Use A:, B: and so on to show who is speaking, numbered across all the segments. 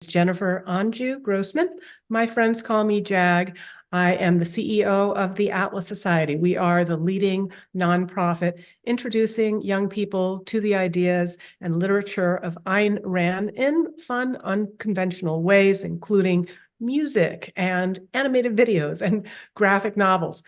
A: Jennifer Grossman. My friends call me Jag. I am the CEO of the Atlas Society. We are the leading nonprofit introducing young people to the ideas and literature of Ayn Rand in fun, unconventional ways, including music and animated videos and graphic novels.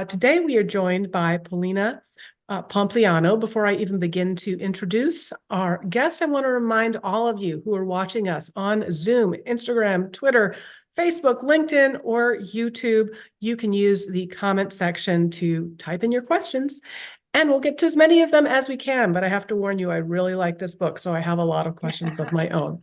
A: Today, we are joined by Polina Pompliano. Before I even begin to introduce our guest, I want to remind all of you who are watching us on Zoom, Instagram, Twitter, Facebook, LinkedIn, or YouTube, you can use the comment section to type in your questions, and we'll get to as many of them as we can. But I have to warn you, I really like this book, so I have a lot of questions of my own.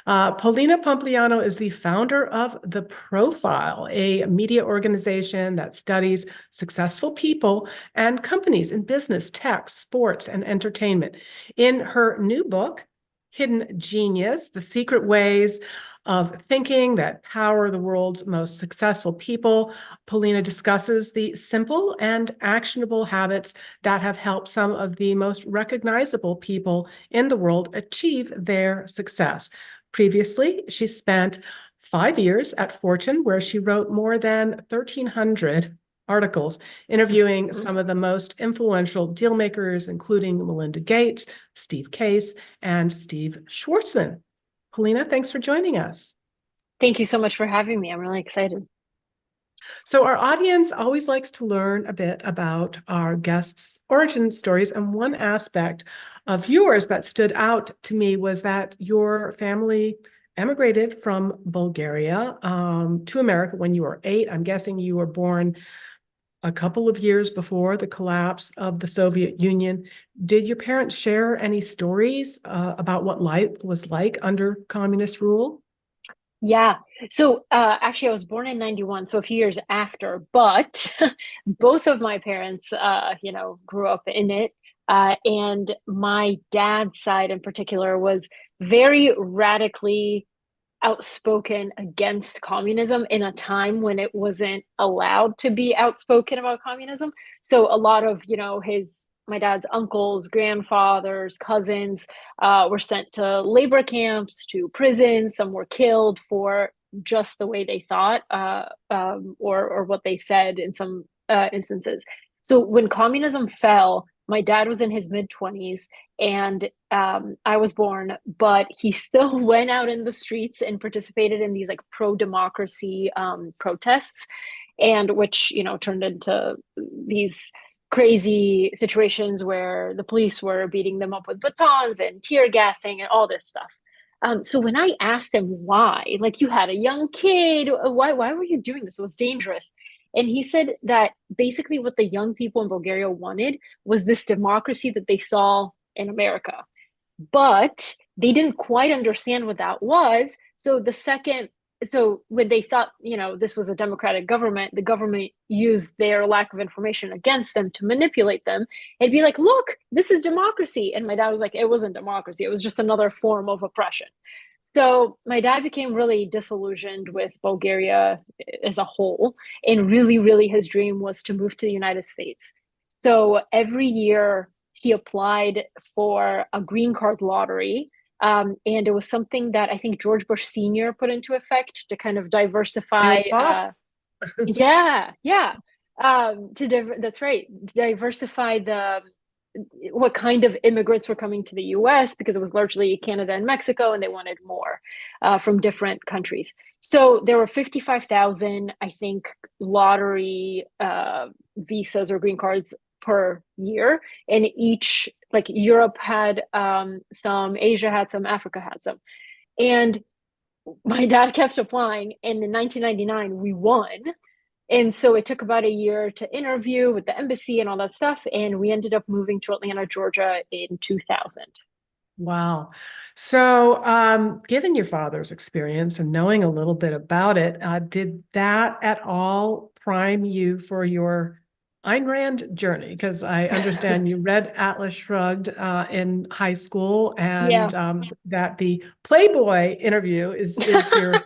A: Polina Pompliano is the founder of The Profile, a media organization that studies successful people and companies in business, tech, sports, and entertainment. In her new book, Hidden Genius: The Secret Ways of Thinking That Power the World's Most Successful People, Polina discusses the simple and actionable habits that have helped some of the most recognizable people in the world achieve their success. Previously, she spent 5 years at Fortune, where she wrote more than 1,300 articles interviewing some of the most influential deal makers, including Melinda Gates, Steve Case, and Steve Schwarzman. Polina, thanks for joining us.
B: Thank you so much for having me. I'm really excited.
A: So our audience always likes to learn a bit about our guests' origin stories, and one aspect of yours that stood out to me was that your family emigrated from Bulgaria to America when you were 8. I'm guessing you were born a couple of years before the collapse of the Soviet Union. Did your parents share any stories about what life was like under communist rule?
B: Yeah. So actually, I was born in 91, so a few years after, but both of my parents, grew up in it. And my dad's side in particular was very radically outspoken against communism in a time when it wasn't allowed to be outspoken about communism. So a lot of, my dad's uncles, grandfathers, cousins were sent to labor camps, to prisons. Some were killed for just the way they thought or what they said in some instances. So when communism fell, my dad was in his mid-20s and I was born, but he still went out in the streets and participated in these like pro-democracy protests, and which, turned into these crazy situations where the police were beating them up with batons and tear gassing and all this stuff. So when I asked him why, like, you had a young kid, why were you doing this? It was dangerous. And he said that basically what the young people in Bulgaria wanted was this democracy that they saw in America. But they didn't quite understand what that was. So when they thought, this was a democratic government, the government used their lack of information against them to manipulate them. It'd be like, look, this is democracy. And my dad was like, it wasn't democracy. It was just another form of oppression. So my dad became really disillusioned with Bulgaria as a whole. And really, really his dream was to move to the United States. So every year he applied for a green card lottery. And it was something that I think George Bush Sr. put into effect to kind of diversify.
A: Good boss.
B: Yeah, yeah. That's right. Diversify the what kind of immigrants were coming to the US, because it was largely Canada and Mexico, and they wanted more from different countries. So there were 55,000, I think, lottery visas or green cards per year. And each, like Europe had some, Asia had some, Africa had some. And my dad kept applying. And in 1999, we won. And so it took about a year to interview with the embassy and all that stuff. And we ended up moving to Atlanta, Georgia in 2000.
A: Wow. So, given your father's experience and knowing a little bit about it, did that at all prime you for your Ayn Rand journey? Because I understand you read Atlas Shrugged in high school, and
B: Yeah.
A: that the Playboy interview is your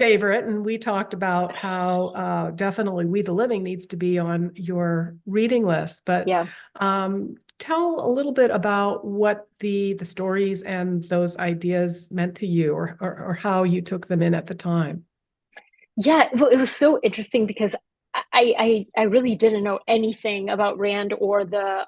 A: favorite. And we talked about how definitely We the Living needs to be on your reading list. But
B: Yeah.
A: tell a little bit about what the stories and those ideas meant to you, or how you took them in at the time.
B: Yeah, well, it was so interesting because I really didn't know anything about Rand or the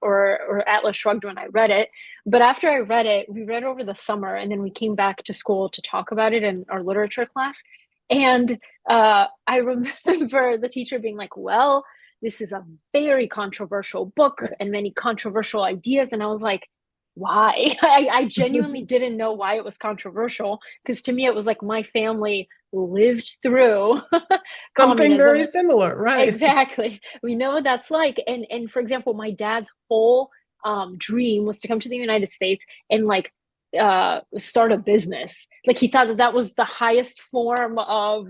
B: or Atlas Shrugged when I read it. But after I read it, we read over the summer, and then we came back to school to talk about it in our literature class. And I remember the teacher being like, "Well, this is a very controversial book and many controversial ideas," and I was like, "Why?" I genuinely didn't know why it was controversial, because to me it was like my family lived through
A: Something very
B: communism.
A: similar, right?
B: Exactly. We know what that's like. And for example, my dad's whole dream was to come to the United States and like start a business. Like he thought that that was the highest form of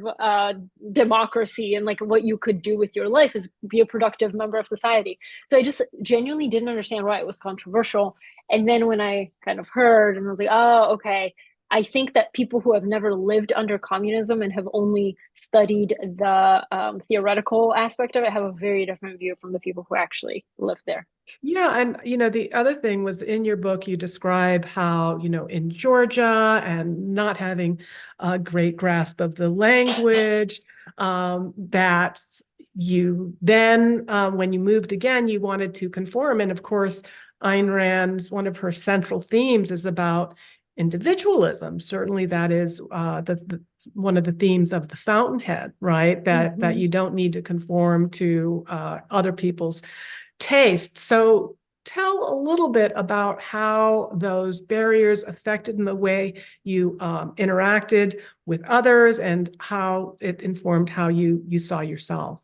B: democracy, and like what you could do with your life is be a productive member of society. So I just genuinely didn't understand why it was controversial. And then when I kind of heard, and I was like, oh, okay, I think that people who have never lived under communism and have only studied the theoretical aspect of it have a very different view from the people who actually lived there.
A: Yeah, and the other thing was, in your book you describe how, in Georgia, and not having a great grasp of the language, that you then, when you moved again, you wanted to conform. And of course, Ayn Rand's, one of her central themes is about individualism. Certainly that is one of the themes of the Fountainhead, right? That
B: Mm-hmm.
A: you don't need to conform to other people's taste. So tell a little bit about how those barriers affected in the way you interacted with others, and how it informed how you saw yourself.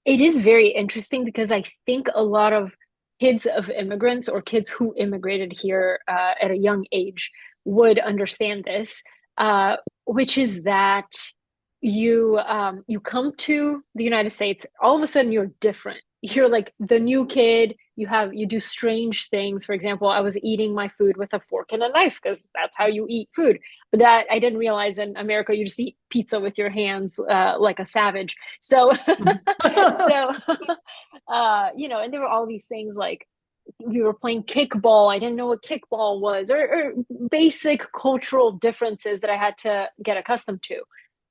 B: It is very interesting because I think a lot of kids of immigrants or kids who immigrated here at a young age would understand this, uh, which is that you come to the United States, all of a sudden you're different. You're like the new kid. You do strange things. For example, I was eating my food with a fork and a knife because that's how you eat food. But that I didn't realize in America you just eat pizza with your hands like a savage. So so and there were all these things like we were playing kickball. I didn't know what kickball was, or basic cultural differences that I had to get accustomed to.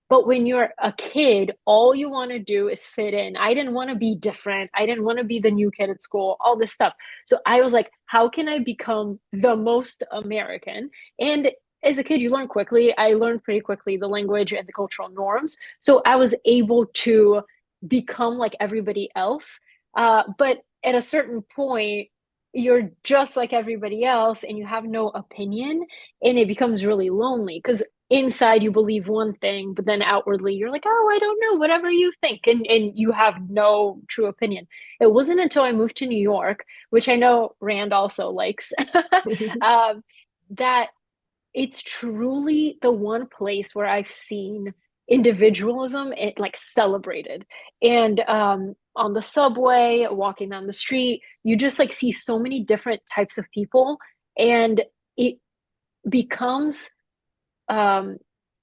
B: But when you're a kid, all you want to do is fit in. I didn't want to be different. I didn't want to be the new kid at school, all this stuff. So I was like, how can I become the most American? And as a kid, you learn quickly. I learned pretty quickly the language and the cultural norms. So I was able to become like everybody else. But at a certain point, you're just like everybody else and you have no opinion, and it becomes really lonely because inside you believe one thing, but then outwardly you're like, oh, I don't know, whatever you think. And you have no true opinion. It wasn't until I moved to New York, which I know Rand also likes, um, that it's truly the one place where I've seen individualism it like celebrated. And on the subway, walking down the street, you just like see so many different types of people, and it becomes um,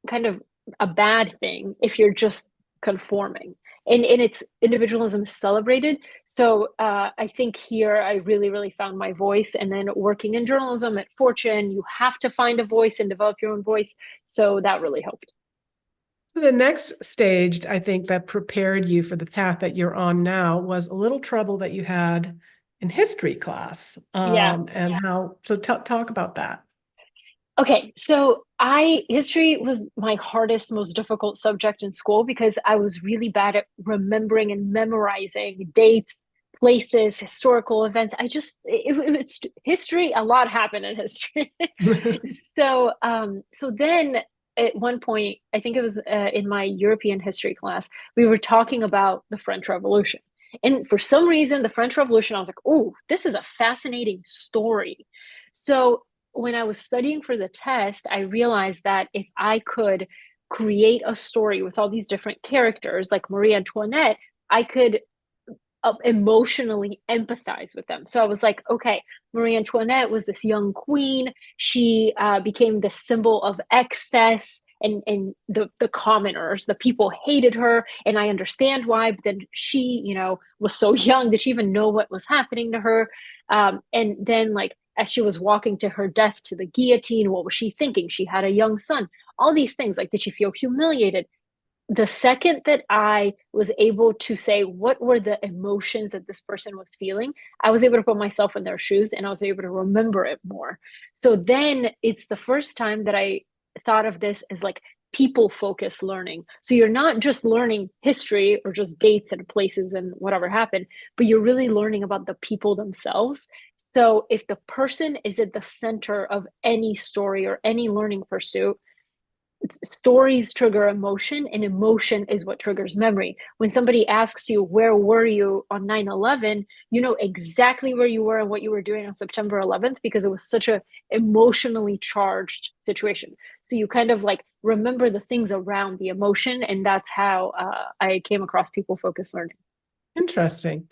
B: kind of a bad thing if you're just conforming. And it's individualism is celebrated. So I think here I really, really found my voice. And then working in journalism at Fortune, you have to find a voice and develop your own voice. So that really helped.
A: So the next stage, I think, that prepared you for the path that you're on now was a little trouble that you had in history class.
B: Yeah.
A: And how, so talk about that.
B: Okay, so I history was my hardest, most difficult subject in school because I was really bad at remembering and memorizing dates, places, historical events. It's history. A lot happened in history. So then at one point, I think it was in my European history class, we were talking about the French Revolution. And for some reason, the French Revolution, I was like, oh, this is a fascinating story. So when I was studying for the test, I realized that if I could create a story with all these different characters, like Marie Antoinette, I could emotionally empathize with them. So I was like, okay, Marie Antoinette was this young queen. She became the symbol of excess and the commoners, the people hated her, and I understand why. But then she, was so young. Did she even know what was happening to her? And then, like, as she was walking to her death, to the guillotine, what was she thinking? She had a young son. All these things, like, did she feel humiliated? The second that I was able to say what were the emotions that this person was feeling, I was able to put myself in their shoes, and I was able to remember it more. So then it's the first time that I thought of this as like people focused learning. So you're not just learning history or just dates and places and whatever happened, but you're really learning about the people themselves. So if the person is at the center of any story or any learning pursuit, stories trigger emotion, and emotion is what triggers memory. When somebody asks you, where were you on 9/11, you know exactly where you were and what you were doing on September 11th, because it was such a emotionally charged situation. So you kind of like remember the things around the emotion, and that's how I came across people focused learning.
A: Interesting.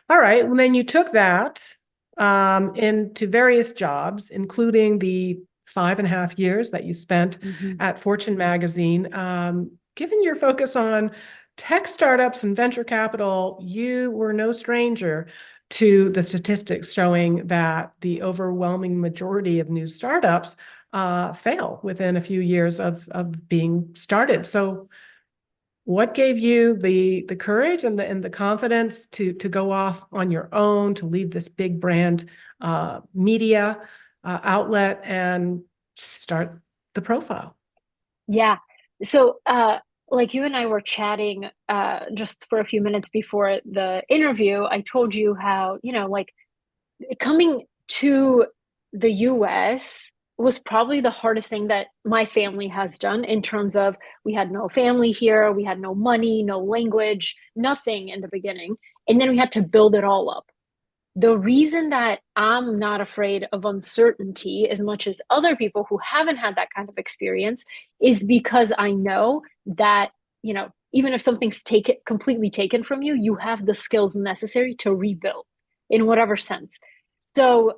A: All right. Well, then you took that into various jobs, including the 5.5 years that you spent
B: Mm-hmm.
A: at Fortune magazine. Given your focus on tech startups and venture capital, you were no stranger to the statistics showing that the overwhelming majority of new startups fail within a few years of being started. So what gave you the courage and the confidence to go off on your own, to leave this big brand media outlet and start the profile?
B: Yeah. So, like you and I were chatting just for a few minutes before the interview, I told you how, like coming to the US was probably the hardest thing that my family has done, in terms of we had no family here, we had no money, no language, nothing in the beginning. And then we had to build it all up. The reason that I'm not afraid of uncertainty as much as other people who haven't had that kind of experience is because I know that, even if something's completely taken from you, you have the skills necessary to rebuild in whatever sense. So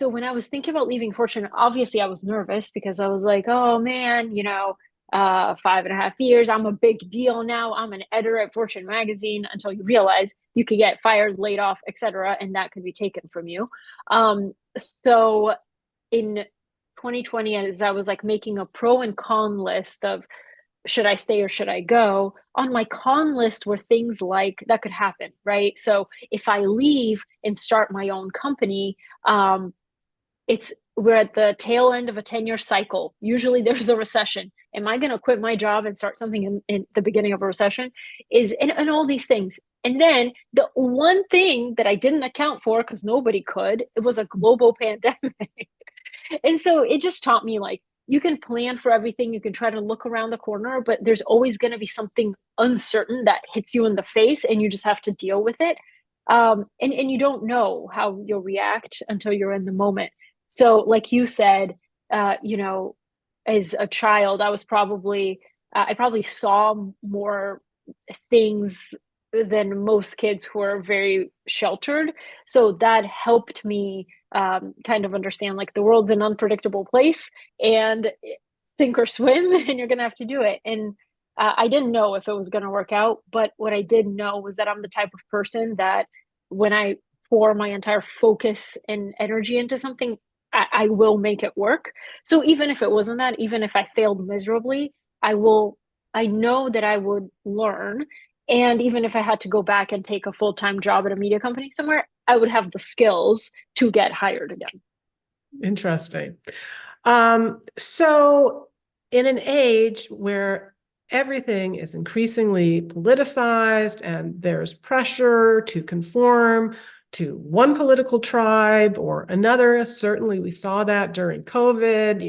B: when I was thinking about leaving Fortune, obviously I was nervous because I was like, oh man, 5.5 years, I'm a big deal now. I'm an editor at Fortune magazine, until you realize you could get fired, laid off, etc., and that could be taken from you. So in 2020, as I was like making a pro and con list of should I stay or should I go, on my con list were things like that could happen, right? So if I leave and start my own company, we're at the tail end of a 10-year cycle. Usually there's a recession. Am I going to quit my job and start something in the beginning of a recession? And all these things. And then the one thing that I didn't account for, because nobody could, it was a global pandemic. And so it just taught me, like, you can plan for everything, you can try to look around the corner, but there's always going to be something uncertain that hits you in the face, and you just have to deal with it. And you don't know how you'll react until you're in the moment. So, like you said, as a child, I probably saw more things than most kids who are very sheltered. So that helped me kind of understand, like, the world's an unpredictable place, and sink or swim, and you're going to have to do it. And I didn't know if it was going to work out, but what I did know was that I'm the type of person that when I pour my entire focus and energy into something, I will make it work. So even if it wasn't that, even if I failed miserably, I know that I would learn. And even if I had to go back and take a full-time job at a media company somewhere, I would have the skills to get hired again.
A: Interesting. So in an age where everything is increasingly politicized and there's pressure to conform to one political tribe or another, certainly we saw that during COVID,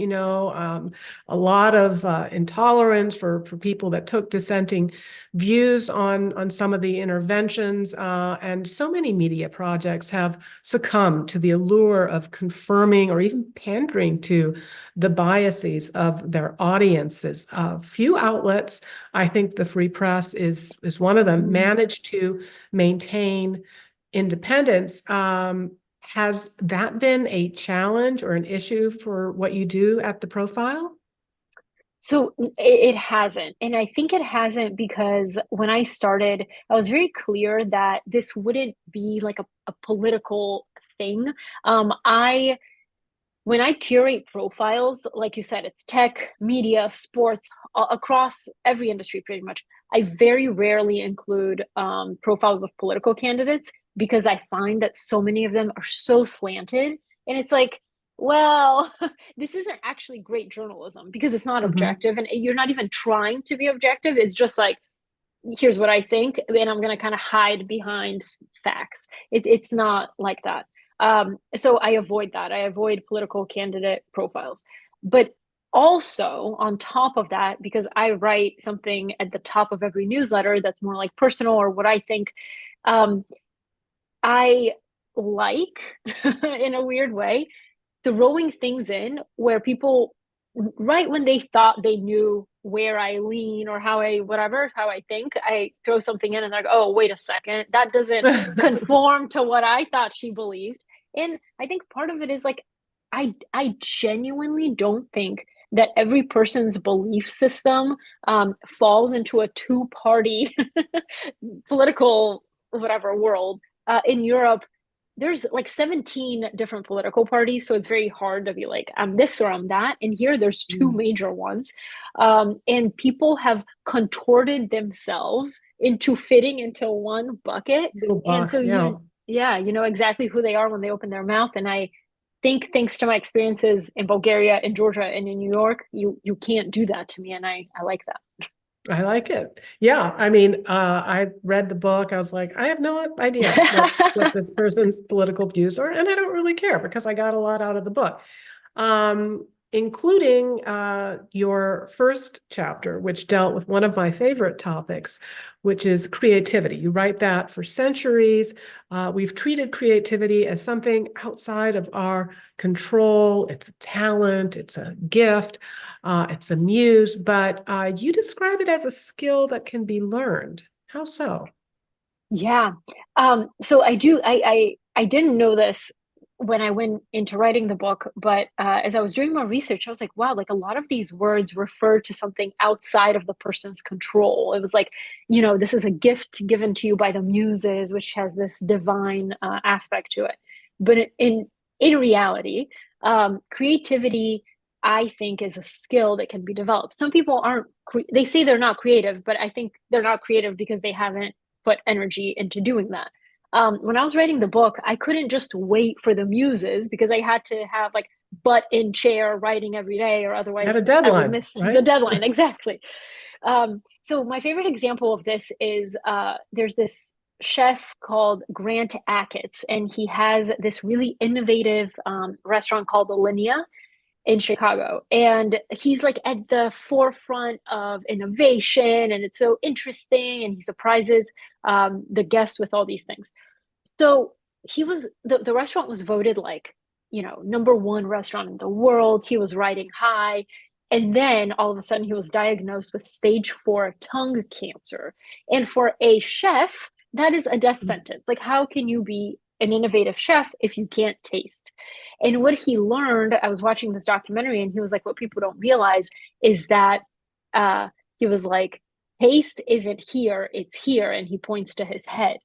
A: a lot of intolerance for people that took dissenting views on some of the interventions, and so many media projects have succumbed to the allure of confirming or even pandering to the biases of their audiences. Few outlets, I think the Free Press is one of them, managed to maintain independence. Has that been a challenge or an issue for what you do at the profile?
B: So it hasn't. And I think it hasn't because when I started, I was very clear that this wouldn't be like a political thing. I when I curate profiles, like you said, it's tech, media, sports, across every industry pretty much. I very rarely include profiles of political candidates because I find that so many of them are so slanted. And it's like, well, this isn't actually great journalism because it's not
A: Mhm.
B: objective and you're not even trying to be objective. It's just like, here's what I think, and I'm going to kind of hide behind facts. It's not like that. So I avoid that. I avoid political candidate profiles. But also, on top of that, because I write something at the top of every newsletter that's more like personal or what I think, um, I like, in a weird way, throwing things in where people, right when they thought they knew where I lean or how I, whatever, how I think, I throw something in and they're like, oh, wait a second, that doesn't conform to what I thought she believed. And I think part of it is like, I genuinely don't think that every person's belief system falls into a two-party political whatever world. In Europe, there's like 17 different political parties, so it's very hard to be like, I'm this or I'm that. And here there's two
A: Mm.
B: major ones. And people have contorted themselves into fitting into one bucket.
A: Little
B: And so
A: box, yeah.
B: yeah, you know exactly who they are when they open their mouth. And I think thanks to my experiences in Bulgaria, in Georgia, and in New York, you can't do that to me. And I like that.
A: I like it. Yeah, I mean, I read the book. I was like, I have no idea what this person's political views are, and I don't really care because I got a lot out of the book, including your first chapter, which dealt with one of my favorite topics, which is creativity. You write that for centuries, we've treated creativity as something outside of our control. It's a talent, it's a gift. It's a muse, but you describe it as a skill that can be learned. How so?
B: Yeah. So I do I didn't know this when I went into writing the book, but as I was doing more research, I was like, wow, like a lot of these words refer to something outside of the person's control. It was like, you know, this is a gift given to you by the muses, which has this divine aspect to it. But in reality, creativity, I think, is a skill that can be developed. Some people aren't, they say they're not creative, but I think they're not creative because they haven't put energy into doing that. When I was writing the book, I couldn't just wait for the muses because I had to have like butt in chair writing every day, or
A: You had a
B: otherwise I would
A: deadline,
B: miss the
A: right?
B: deadline. Exactly. So my favorite example of this is there's this chef called Grant Achatz, and he has this really innovative restaurant called the Linea in Chicago. And he's like at the forefront of innovation, and it's so interesting, and he surprises the guests with all these things. So he was the restaurant was voted like, you know, number one restaurant in the world. He was riding high. And then all of a sudden he was diagnosed with stage 4 tongue cancer. And for a chef, that is a death sentence. Like, how can you be an innovative chef if you can't taste? And what he learned, I was watching this documentary, and he was like, what people don't realize is that uh, he was like, taste isn't here, it's here. And he points to his head.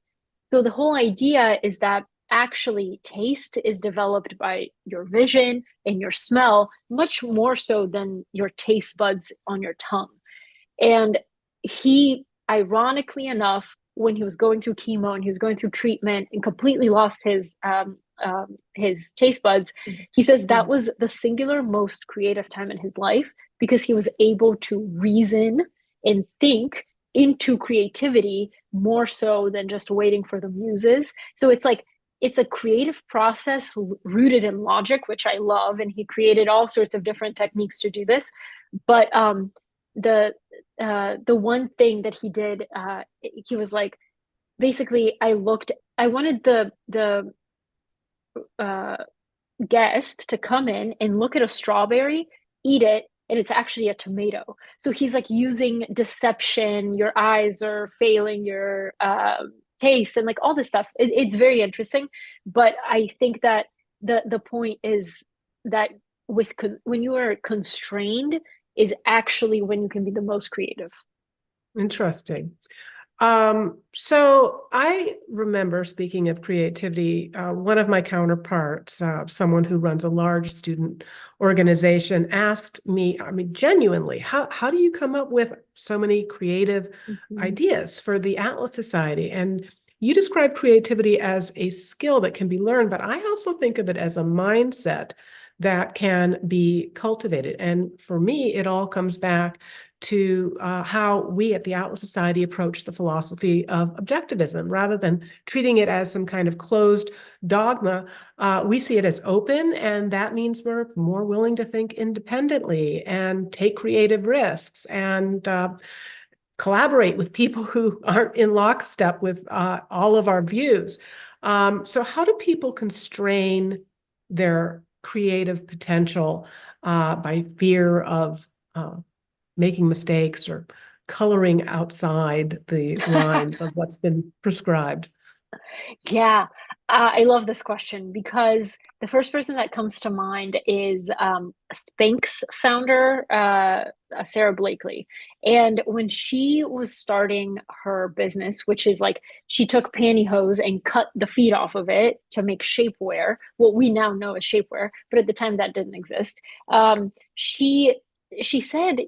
B: So the whole idea is that actually taste is developed by your vision and your smell much more so than your taste buds on your tongue. And he, ironically enough, when he was going through chemo and he was going through treatment and completely lost his taste buds, he says that was the singular most creative time in his life because he was able to reason and think into creativity more so than just waiting for the muses. So it's like it's a creative process rooted in logic, which I love, and he created all sorts of different techniques to do this. But the the one thing that he did, he was like, basically, I wanted the uh, guest to come in and look at a strawberry, eat it, and it's actually a tomato. So he's like using deception. Your eyes are failing your taste, and like all this stuff. It's very interesting, but I think that the point is that when you are constrained, is actually when you can be the most creative.
A: Interesting. So I remember, speaking of creativity, one of my counterparts, someone who runs a large student organization, asked me, I mean, genuinely, how do you come up with so many creative ideas for the Atlas Society? And you describe creativity as a skill that can be learned, but I also think of it as a mindset that can be cultivated. And for me, it all comes back to how we at the Atlas Society approach the philosophy of objectivism. Rather than treating it as some kind of closed dogma, we see it as open, and that means we're more willing to think independently and take creative risks and collaborate with people who aren't in lockstep with all of our views. So how do people constrain their creative potential by fear of making mistakes or coloring outside the lines of what's been prescribed?
B: Yeah, I love this question because the first person that comes to mind is Spanx founder, Sarah Blakely. And when she was starting her business, which is like she took pantyhose and cut the feet off of it to make shapewear, what we now know as shapewear, but at the time that didn't exist. She said,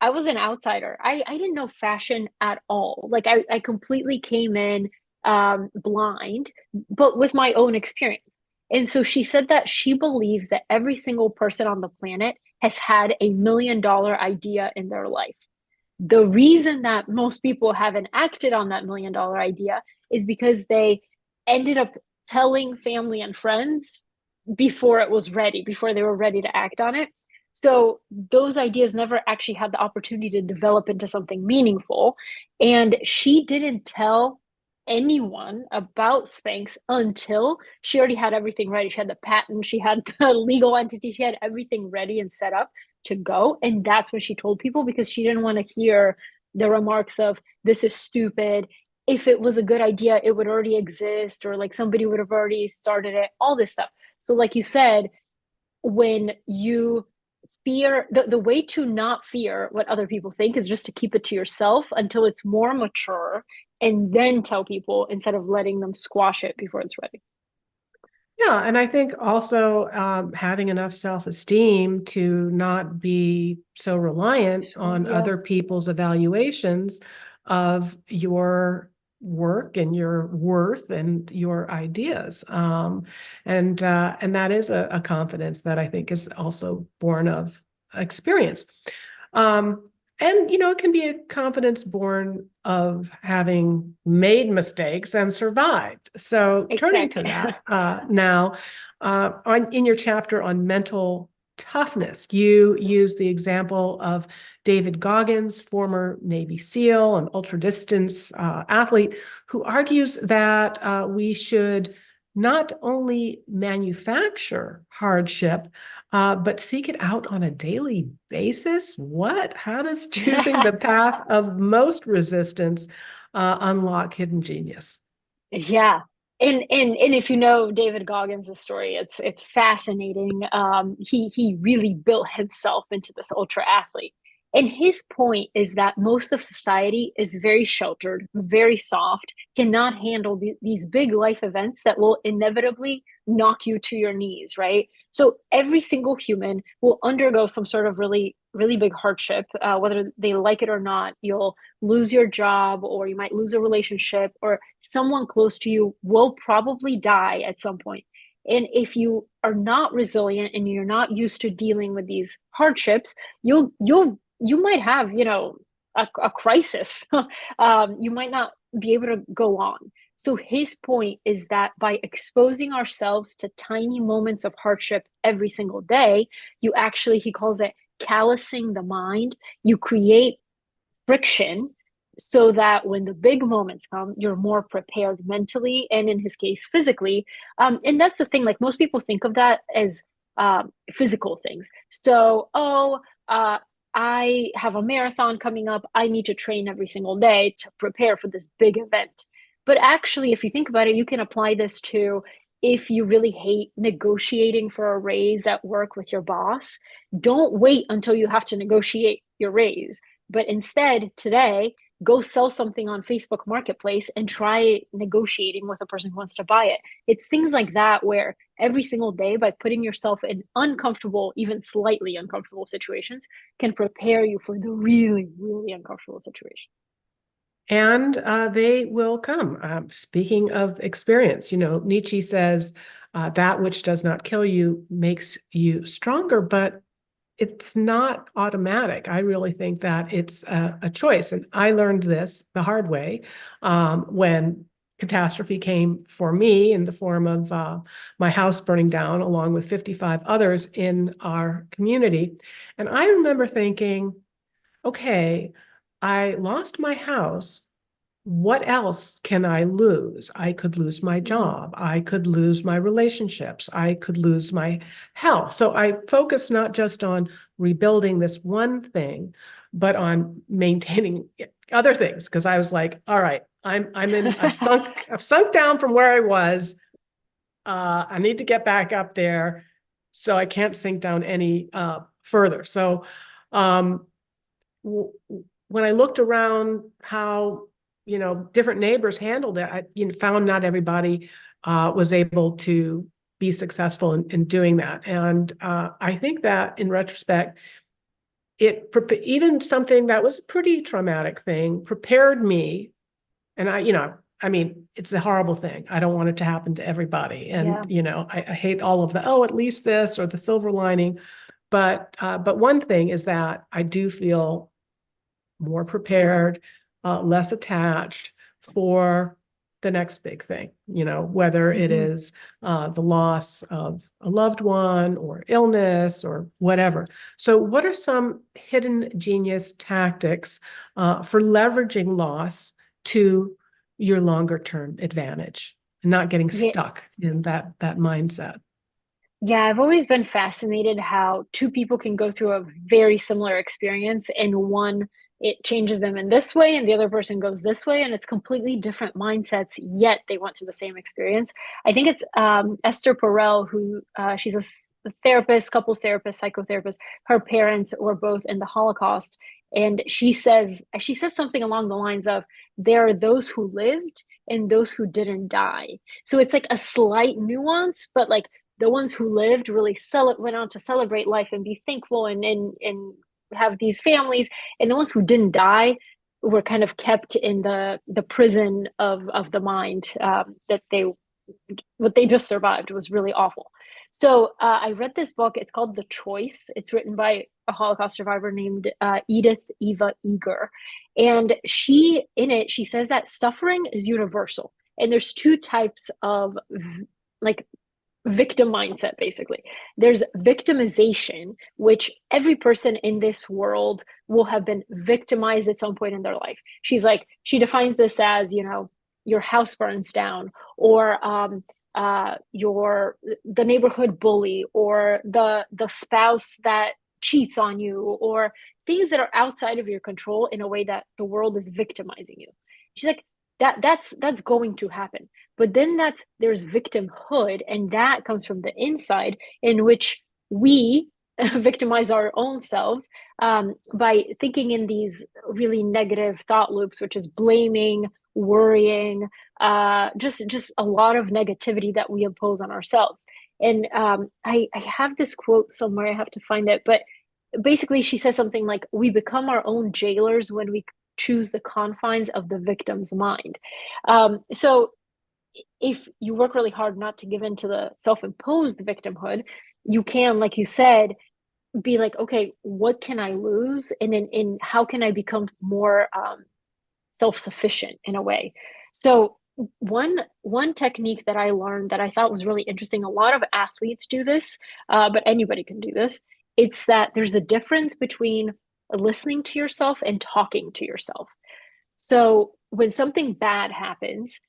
B: I was an outsider. I didn't know fashion at all. Like I completely came in blind, but with my own experience. And so she said that she believes that every single person on the planet has had $1 million idea in their life. The reason that most people haven't acted on that $1 million idea is because they ended up telling family and friends before it was ready, before they were ready to act on it. So those ideas never actually had the opportunity to develop into something meaningful. And she didn't tell anyone about Spanx until she already had everything ready. She had the patent, she had the legal entity, she had everything ready and set up to go. And that's what she told people because she didn't want to hear the remarks of, this is stupid. If it was a good idea, it would already exist, or like somebody would have already started it, all this stuff. So, like you said, when you fear, the way to not fear what other people think is just to keep it to yourself until it's more mature and then tell people instead of letting them squash it before it's ready.
A: Yeah, and I think also having enough self-esteem to not be so reliant
B: So,
A: on
B: yeah.
A: other people's evaluations of your work and your worth and your ideas. And that is a confidence that I think is also born of experience. Um, and, it can be a confidence born of having made mistakes and survived. So turning to
B: Exactly.
A: that now, in your chapter on mental toughness, you use the example of David Goggins, former Navy SEAL and ultra distance athlete, who argues that we should not only manufacture hardship, but seek it out on a daily basis. What? How does choosing the path of most resistance unlock hidden genius?
B: Yeah. And if you know David Goggins' story, it's fascinating. He really built himself into this ultra athlete. And his point is that most of society is very sheltered, very soft, cannot handle these big life events that will inevitably knock you to your knees, right? So every single human will undergo some sort of really, really big hardship, whether they like it or not. You'll lose your job, or you might lose a relationship, or someone close to you will probably die at some point. And if you are not resilient and you're not used to dealing with these hardships, you might have, a crisis. You might not be able to go on. So his point is that by exposing ourselves to tiny moments of hardship every single day, you actually, he calls it callousing the mind. You create friction so that when the big moments come, you're more prepared mentally and, in his case, physically. And that's the thing, like most people think of that as physical things. So, I have a marathon coming up. I need to train every single day to prepare for this big event. But actually, if you think about it, you can apply this to if you really hate negotiating for a raise at work with your boss, don't wait until you have to negotiate your raise. But instead, today, go sell something on Facebook Marketplace and try negotiating with a person who wants to buy it. It's things like that where every single day, by putting yourself in uncomfortable, even slightly uncomfortable situations, can prepare you for the really, really uncomfortable situation.
A: And they will come. Speaking of experience, Nietzsche says that which does not kill you makes you stronger, but it's not automatic. I really think that it's a choice. And I learned this the hard way when catastrophe came for me in the form of my house burning down, along with 55 others in our community. And I remember thinking, okay, I lost my house. What else can I lose? I could lose my job. I could lose my relationships. I could lose my health. So I focused not just on rebuilding this one thing, but on maintaining other things. Because I was like, all right, I've sunk down from where I was. I need to get back up there, so I can't sink down any further. So when I looked around how different neighbors handled it, I found not everybody was able to be successful in doing that. And I think that in retrospect, even something that was a pretty traumatic thing prepared me. And I mean, it's a horrible thing. I don't want it to happen to everybody. And, I hate all of the, at least this or the silver lining. But one thing is that I do feel more prepared, less attached for the next big thing, whether it is the loss of a loved one or illness or whatever. So what are some hidden genius tactics for leveraging loss to your longer term advantage and not getting
B: Yeah.
A: stuck in that mindset?
B: Yeah, I've always been fascinated how two people can go through a very similar experience, and one, it changes them in this way and the other person goes this way, and it's completely different mindsets, yet they went through the same experience. I think it's Esther Perel, who she's a therapist, couples therapist, psychotherapist. Her parents were both in the Holocaust, and she says something along the lines of, there are those who lived and those who didn't die. So it's like a slight nuance, but like the ones who lived really went on to celebrate life and be thankful and have these families, and the ones who didn't die were kind of kept in the prison of the mind, that what they just survived was really awful. So I read this book. It's called The Choice. It's written by a Holocaust survivor named Edith Eva Eger, and she says that suffering is universal, and there's two types of like victim mindset. Basically, there's victimization, which every person in this world will have been victimized at some point in their life. She defines this as, your house burns down, or the neighborhood bully, or the spouse that cheats on you, or things that are outside of your control in a way that the world is victimizing you. She's like, that's going to happen. But then there's victimhood, and that comes from the inside, in which we victimize our own selves by thinking in these really negative thought loops, which is blaming, worrying, just a lot of negativity that we impose on ourselves. And I have this quote somewhere. I have to find it, but basically she says something like, we become our own jailers when we choose the confines of the victim's mind. So if you work really hard not to give in to the self-imposed victimhood, you can, like you said, be like, okay, what can I lose? And in how can I become more self-sufficient in a way? So one technique that I learned that I thought was really interesting, a lot of athletes do this, but anybody can do this. It's that there's a difference between listening to yourself and talking to yourself. So when something bad happens,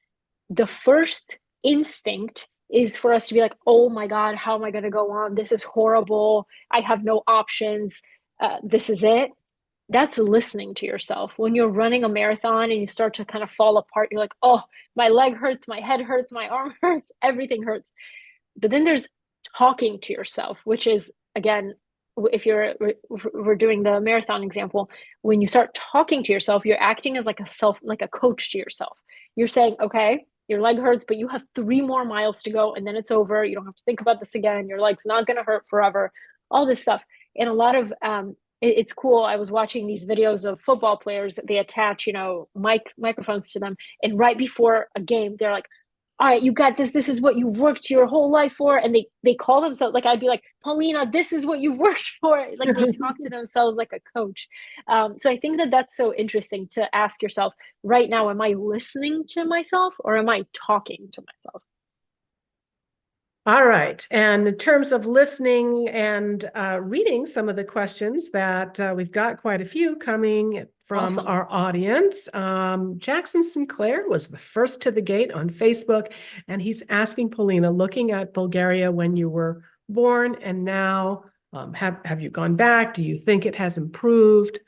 B: the first instinct is for us to be like, oh my God, how am I going to go on? This is horrible. I have no options. This is it. That's listening to yourself. When you're running a marathon and you start to kind of fall apart, you're like, oh, my leg hurts, my head hurts, my arm hurts, everything hurts. But then there's talking to yourself, which is, again, if we're doing the marathon example, when you start talking to yourself, you're acting as like a coach to yourself. You're saying, okay, your leg hurts, but you have 3 more miles to go and then it's over. You don't have to think about this again. Your leg's not going to hurt forever, all this stuff. And a lot of it's cool. I was watching these videos of football players. They attach, microphones to them, and right before a game, they're like, "All right, you got this. This is what you worked your whole life for." And they call themselves, like, I'd be like, "Paulina, this is what you worked for." Like, they talk to themselves like a coach. So I think that that's so interesting to ask yourself right now: am I listening to myself or am I talking to myself?
A: All right. And in terms of listening and reading some of the questions that we've got quite a few coming from
B: Awesome.
A: our audience. Jackson Sinclair was the first to the gate on Facebook, and he's asking Polina, looking at Bulgaria when you were born and now, have you gone back? Do you think it has improved?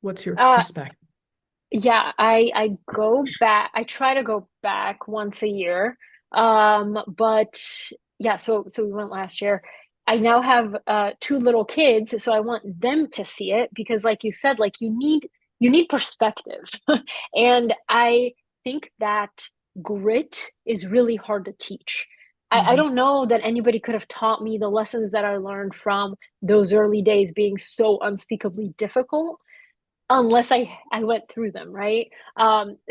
A: What's your
B: Uh,
A: perspective?
B: yeah, I go back. I try to go back once a year. But yeah, so we went last year. I now have two little kids, so I want them to see it because, like you said, like you need perspective. And I think that grit is really hard to teach. I
A: Mhm.
B: don't know that anybody could have taught me the lessons that I learned from those early days being so unspeakably difficult unless I went through them, right?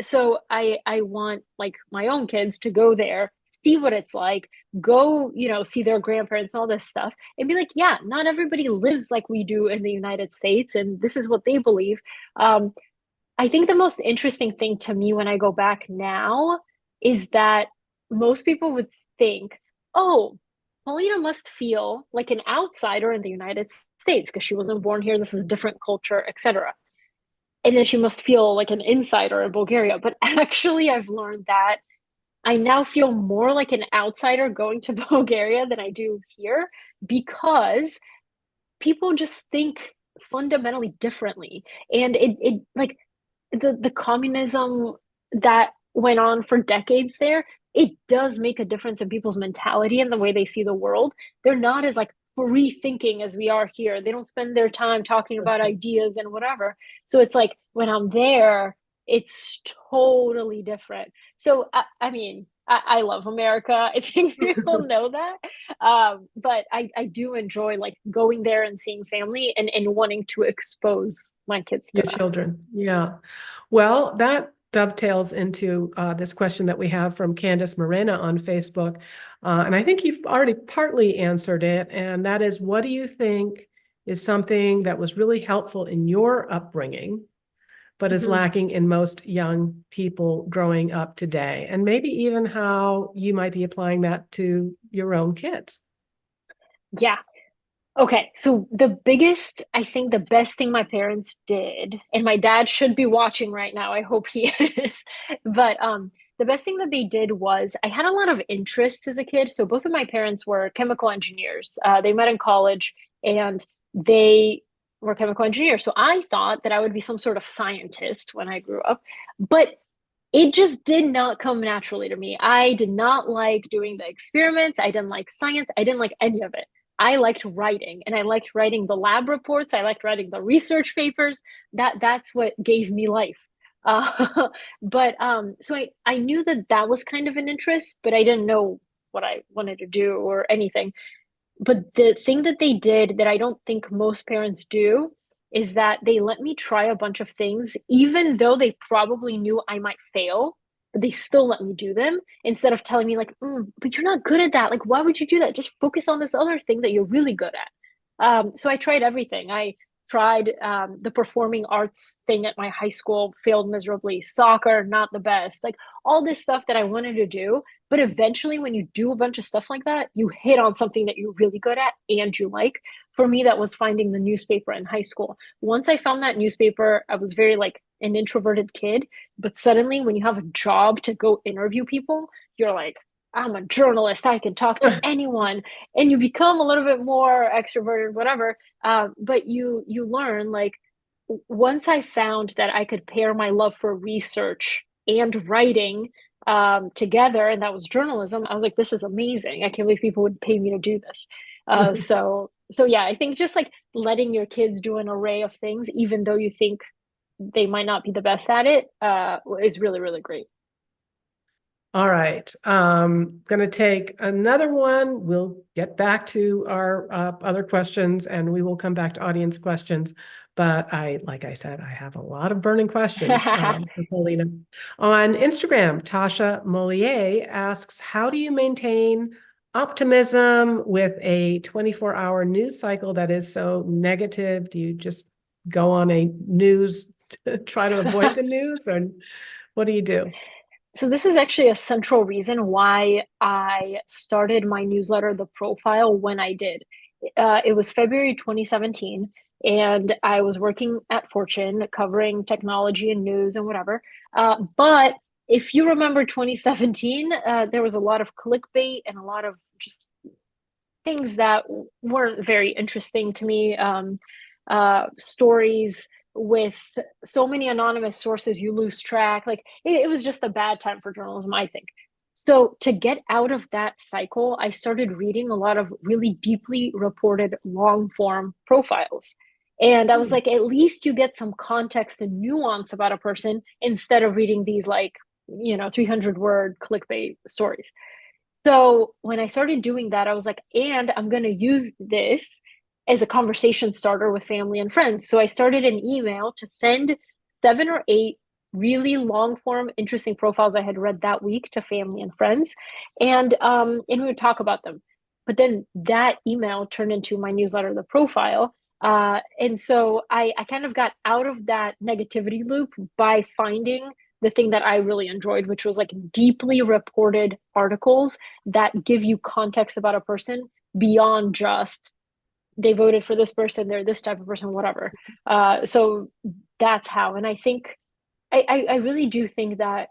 B: So I want, like, my own kids to go there, see what it's like, go, see their grandparents, all this stuff, and be like, yeah, not everybody lives like we do in the United States, and this is what they believe. um, I think the most interesting thing to me when I go back now is that most people would think, oh, Paulina must feel like an outsider in the United States because she wasn't born here, this is a different culture, etc. And then she must feel like an insider in Bulgaria. But actually, I've learned that I now feel more like an outsider going to Bulgaria than I do here because people just think fundamentally differently. And it like the communism that went on for decades there, it does make a difference in people's mentality and the way they see the world. They're not as, like, free thinking as we are here. They don't spend their time talking about ideas and whatever. So it's like when I'm there, it's totally different. So I mean, I love America. I think people know that. But I do enjoy, like, going there and seeing family and wanting to expose my kids to
A: Your
B: that.
A: children. Yeah. Well, that dovetails into this question that we have from Candace Morena on Facebook. And I think you've already partly answered it. And that is, what do you think is something that was really helpful in your upbringing, but is
B: Mhm.
A: lacking in most young people growing up today? And maybe even how you might be applying that to your own kids.
B: Yeah. Okay. So I think the best thing my parents did, and my dad should be watching right now. I hope he is. But the best thing that they did was I had a lot of interests as a kid. So both of my parents were chemical engineers. They met in college and they were chemical engineers. So I thought that I would be some sort of scientist when I grew up. But it just did not come naturally to me. I did not like doing the experiments. I didn't like science. I didn't like any of it. I liked writing, and I liked writing the lab reports. I liked writing the research papers. That's what gave me life. But so I knew that that was kind of an interest, but I didn't know what I wanted to do or anything. But the thing that they did that I don't think most parents do is that they let me try a bunch of things, even though they probably knew I might fail, but they still let me do them instead of telling me, like, but you're not good at that. Like, why would you do that? Just focus on this other thing that you're really good at. So I tried everything. I tried the performing arts thing at my high school, failed miserably. Soccer, not the best. Like, all this stuff that I wanted to do, but eventually, when you do a bunch of stuff like that, you hit on something that you're really good at and you like. For me, that was finding the newspaper in high school. Once I found that newspaper, I was very, like, an introverted kid. But suddenly, when you have a job to go interview people, you're like, I'm a journalist. I can talk to anyone, and you become a little bit more extroverted, whatever. But you learn, like, once I found that I could pair my love for research and writing together, and that was journalism, I was like, this is amazing. I can't believe people would pay me to do this. So yeah, I think just like letting your kids do an array of things, even though you think they might not be the best at it, is really, really great.
A: All right. Going to take another one. We'll get back to our other questions and we will come back to audience questions. But like I said, I have a lot of burning questions for Polina. On Instagram, Tasha Mollier asks, how do you maintain optimism with a 24-hour news cycle that is so negative? Do you just go on a news to try to avoid the news, or what do you do?
B: So this is actually a central reason why I started my newsletter, The Profile, when I did. It was February 2017, and I was working at Fortune covering technology and news and whatever. But if you remember 2017, there was a lot of clickbait and a lot of just things that weren't very interesting to me. Stories with so many anonymous sources, you lose track. Like it was just a bad time for journalism, I think. So to get out of that cycle, I started reading a lot of really deeply reported long form profiles. And I was
A: Hmm.
B: like, at least you get some context and nuance about a person instead of reading these like, 300-word clickbait stories. So when I started doing that, I was like, and I'm going to use this as a conversation starter with family and friends. So I started an email to send 7 or 8 really long form, interesting profiles I had read that week to family and friends. And we would talk about them. But then that email turned into my newsletter, The Profile. And so I kind of got out of that negativity loop by finding the thing that I really enjoyed, which was like deeply reported articles that give you context about a person beyond just they voted for this person, they're this type of person, whatever. So that's how. And I think I really do think that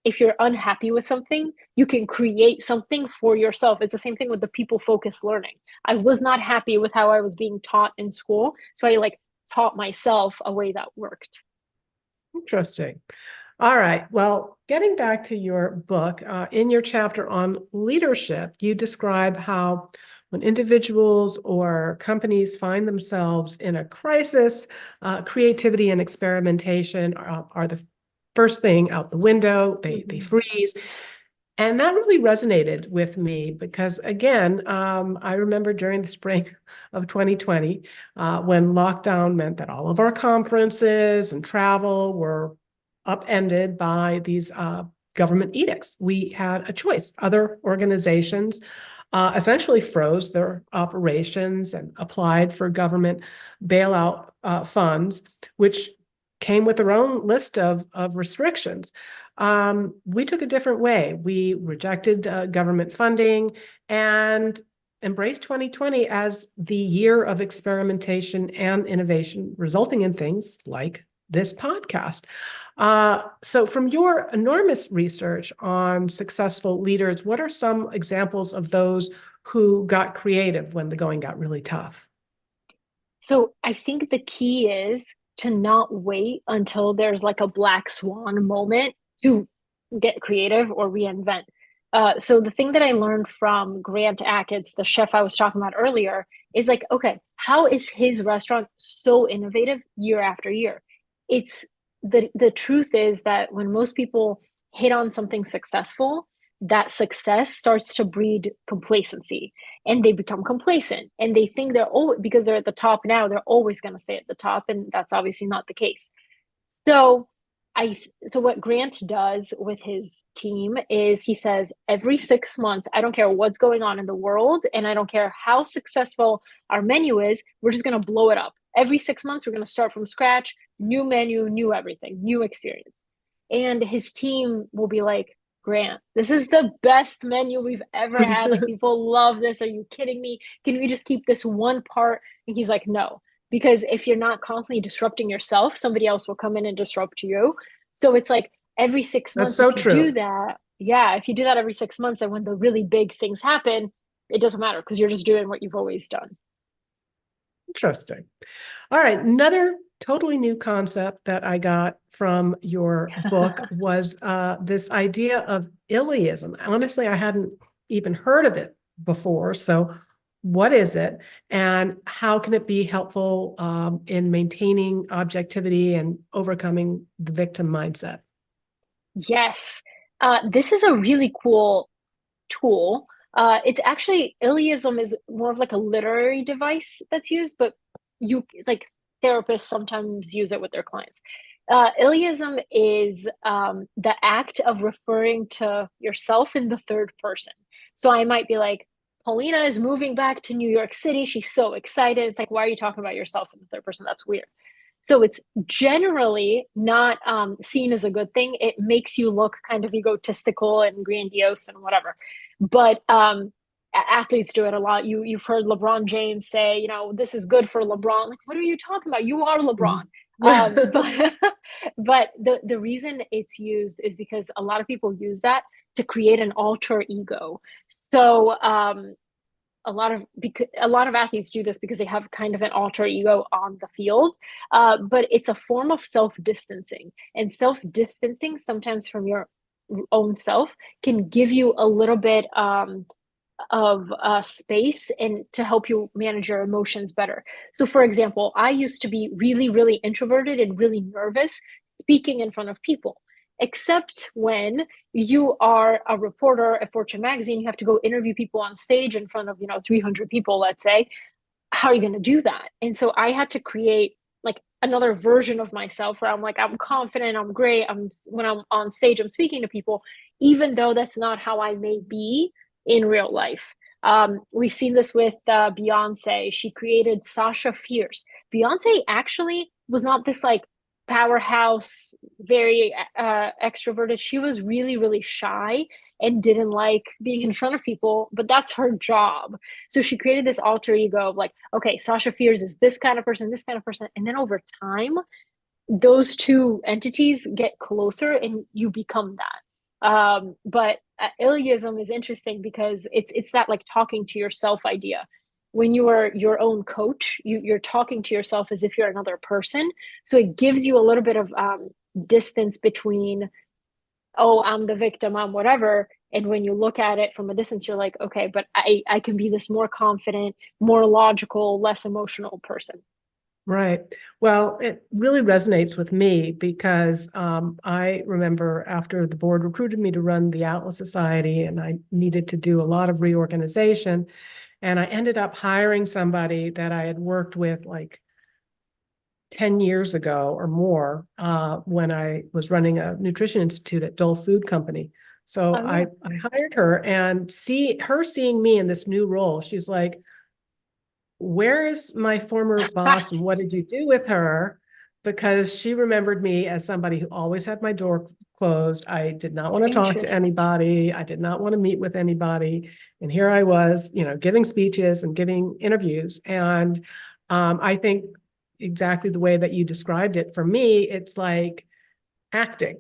B: if you're unhappy with something, you can create something for yourself. It's the same thing with the people focused learning. I was not happy with how I was being taught in school, so I like taught myself a way that worked.
A: Interesting. All right. Well, getting back to your book, in your chapter on leadership, you describe how when individuals or companies find themselves in a crisis, creativity and experimentation are the first thing out the window. They
B: Mm-hmm.
A: freeze. And that really resonated with me because, again, I remember during the spring of 2020, when lockdown meant that all of our conferences and travel were upended by these government edicts. We had a choice. Other organizations essentially froze their operations and applied for government bailout funds, which came with their own list of restrictions. We took a different way. We rejected government funding and embraced 2020 as the year of experimentation and innovation, resulting in things like this podcast. So, from your enormous research on successful leaders, what are some examples of those who got creative when the going got really tough?
B: So I think the key is to not wait until there's like a black swan moment to get creative or reinvent. So the thing that I learned from Grant Achatz, the chef I was talking about earlier, is like, okay, how is his restaurant so innovative year after year? It's the truth is that when most people hit on something successful, that success starts to breed complacency and they become complacent and they think they're always because they're at the top now they're always going to stay at the top, and that's obviously not the case. So i so what Grant does with his team is he says every 6 months, I don't care what's going on in the world and I don't care how successful our menu is, we're just going to blow it up. Every 6 months we're going to start from scratch, new menu, new everything, new experience. And his team will be like, Grant, this is the best menu we've ever had. Like, people love this. Are you kidding me? Can we just keep this one part? And he's like, no, because if you're not constantly disrupting yourself, somebody else will come in and disrupt you. So it's like every six
A: That's
B: months,
A: so
B: if you do
A: true.
B: that, yeah, if you do that every 6 months, then when the really big things happen, it doesn't matter because you're just doing what you've always done.
A: Interesting. All right. Another totally new concept that I got from your book was this idea of Iliism. Honestly, I hadn't even heard of it before. So, what is it, and how can it be helpful in maintaining objectivity and overcoming the victim mindset?
B: Yes. This is a really cool tool. It's actually, Iliism is more of like a literary device that's used, but you like therapists sometimes use it with their clients. Iliism is the act of referring to yourself in the third person. So I might be like, Polina is moving back to New York City. She's so excited. It's like, why are you talking about yourself in the third person? That's weird. So it's generally not seen as a good thing. It makes you look kind of egotistical and grandiose and whatever. But athletes do it a lot. You've heard LeBron James say, this is good for LeBron. Like, what are you talking about? You are LeBron. But but the reason it's used is because a lot of people use that to create an alter ego. So a lot of athletes do this because they have kind of an alter ego on the field, but it's a form of self-distancing, and self-distancing sometimes from your own self can give you a little bit of space and to help you manage your emotions better. So for example, I used to be really, really introverted and really nervous speaking in front of people, except when you are a reporter at Fortune magazine. You have to go interview people on stage in front of 300 people, let's say. How are you going to do that? And so I had to create like another version of myself where I'm like, I'm confident, I'm great, when I'm on stage, I'm speaking to people, even though that's not how I may be in real life. We've seen this with Beyonce. She created Sasha Fierce. Beyonce actually was not this like powerhouse, very extroverted. She was really, really shy and didn't like being in front of people, but that's her job. So she created this alter ego of like, okay, Sasha Fierce is this kind of person, this kind of person. And then over time, those two entities get closer and you become that. But Iliism is interesting because it's that like talking to yourself idea. When you are your own coach, you're talking to yourself as if you're another person. So it gives you a little bit of distance between, oh, I'm the victim, I'm whatever. And when you look at it from a distance, you're like, okay, but I can be this more confident, more logical, less emotional person.
A: Right. Well, it really resonates with me because I remember after the board recruited me to run the Atlas Society, and I needed to do a lot of reorganization. And I ended up hiring somebody that I had worked with like 10 years ago or more when I was running a nutrition institute at Dole Food Company. So
B: Oh yeah.
A: I hired her, and seeing me in this new role, she's like, where is my former boss and what did you do with her? Because she remembered me as somebody who always had my door closed. I did not want to talk to
B: Interesting.
A: anybody. I did not want to meet with anybody. And here I was, giving speeches and giving interviews. And I think exactly the way that you described it, for me, it's like acting,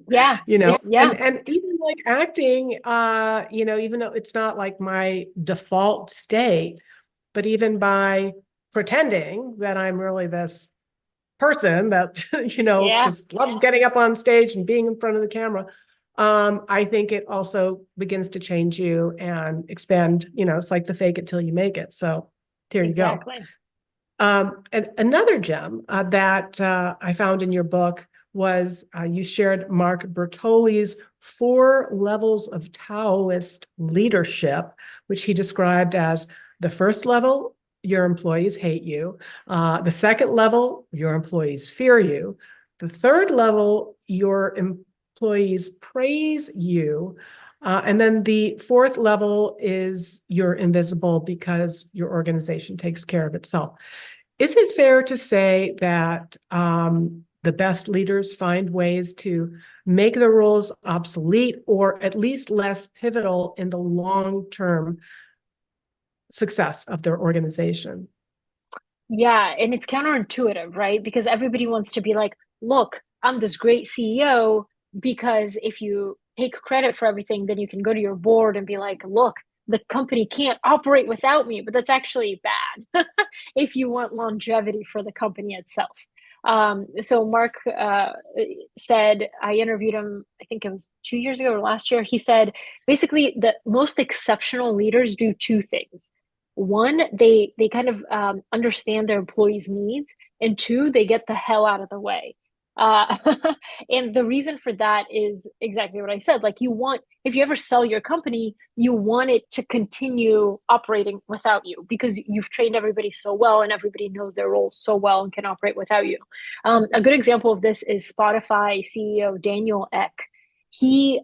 B: Yeah. Yeah.
A: and even like acting, even though it's not like my default state, but even by pretending that I'm really this person that,
B: Yeah.
A: just loves getting up on stage and being in front of the camera, I think it also begins to change you and expand, it's like the fake it till you make it. So there you go.
B: Exactly.
A: And another gem that I found in your book was you shared Mark Bertoli's 4 levels of Taoist leadership, which he described as the first level, your employees hate you. The second level, your employees fear you. The third level, your employees praise you. And then the fourth level is you're invisible because your organization takes care of itself. Is it fair to say that the best leaders find ways to make their roles obsolete or at least less pivotal in the long-term success of their organization?
B: Yeah, and it's counterintuitive, right? Because everybody wants to be like, look, I'm this great CEO, because if you take credit for everything, then you can go to your board and be like, look, the company can't operate without me, but that's actually bad if you want longevity for the company itself. So Mark said, I interviewed him, I think it was 2 years ago or last year. He said, basically, the most exceptional leaders do two things. One, they kind of understand their employees' needs, and two, they get the hell out of the way. Uh, and the reason for that is exactly what I said. Like, you want, if you ever sell your company, you want it to continue operating without you because you've trained everybody so well and everybody knows their role so well and can operate without you. A good example of this is Spotify CEO Daniel Ek. He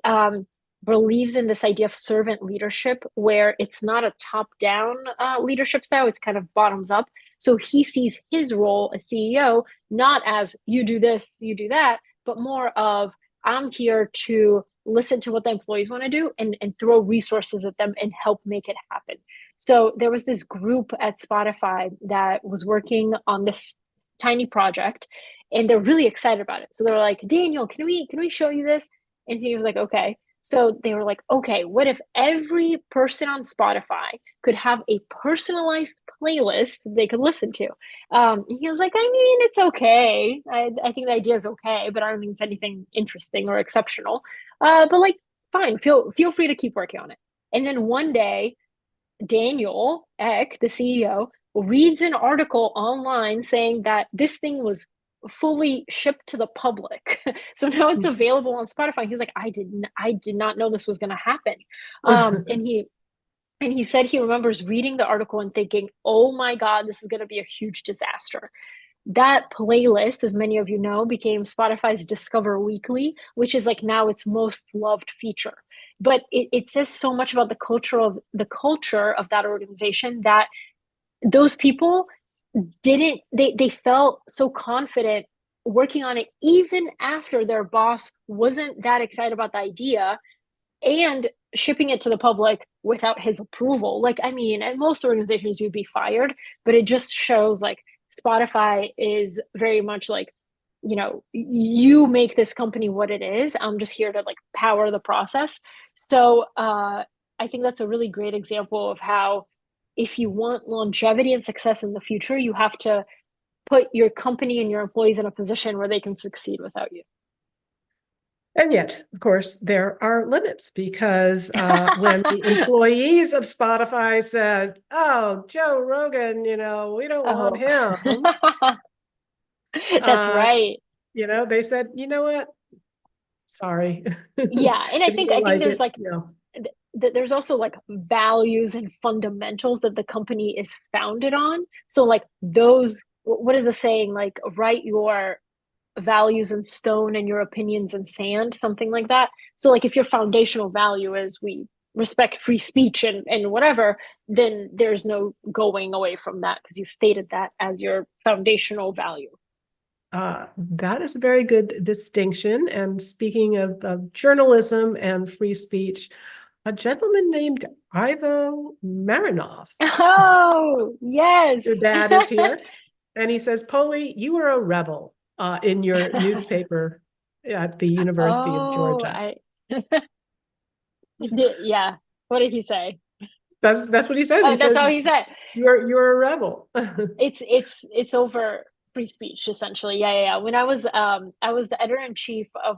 B: believes in this idea of servant leadership where it's not a top-down leadership style, it's kind of bottoms up. So he sees his role as CEO not as you do this, you do that, but more of I'm here to listen to what the employees want to do and throw resources at them and help make it happen. So there was this group at Spotify that was working on this tiny project and they're really excited about it. So they were like, Daniel, can we show you this? And he was like, okay. So they were like, okay, what if every person on Spotify could have a personalized playlist they could listen to? He was like, I mean, it's okay. I think the idea is okay, but I don't think it's anything interesting or exceptional. But like, fine, feel free to keep working on it. And then one day, Daniel Ek, the CEO, reads an article online saying that this thing was fully shipped to the public. So now it's available on Spotify. He's like, I did not know this was going to happen. And he said he remembers reading the article and thinking, oh my God, this is going to be a huge disaster. That playlist, as many of you know, became Spotify's Discover Weekly, which is like now its most loved feature. But it says so much about the culture of that organization that those people they felt so confident working on it even after their boss wasn't that excited about the idea and shipping it to the public without his approval. Like, I mean, at most organizations you'd be fired, but it just shows like Spotify is very much like, you make this company what it is. I'm just here to like power the process. So I think that's a really great example of how if you want longevity and success in the future, you have to put your company and your employees in a position where they can succeed without you.
A: And yet, of course, there are limits because when the employees of Spotify said, "Oh, Joe Rogan, we don't want
B: Oh,
A: him,"
B: that's
A: uh,
B: right.
A: they said, "You know what? Sorry,
B: Yeah, and I
A: if you
B: think
A: don't
B: I think
A: like
B: there's
A: it,
B: like there's also like values and fundamentals that the company is founded on. So like those, what is the saying? Like write your values in stone and your opinions in sand, something like that. So like if your foundational value is we respect free speech and whatever, then there's no going away from that because you've stated that as your foundational value.
A: That is a very good distinction. And speaking of journalism and free speech, a gentleman named Ivo Marinov,
B: Oh,
A: your
B: yes.
A: dad is here, and he says, Poli, you were a rebel in your newspaper at the University of
B: Oh,
A: Georgia.
B: yeah. What did he say?
A: That's what he says. He
B: That's
A: says,
B: all he said.
A: you're a rebel.
B: It's over free speech essentially. Yeah. When I was the editor in chief of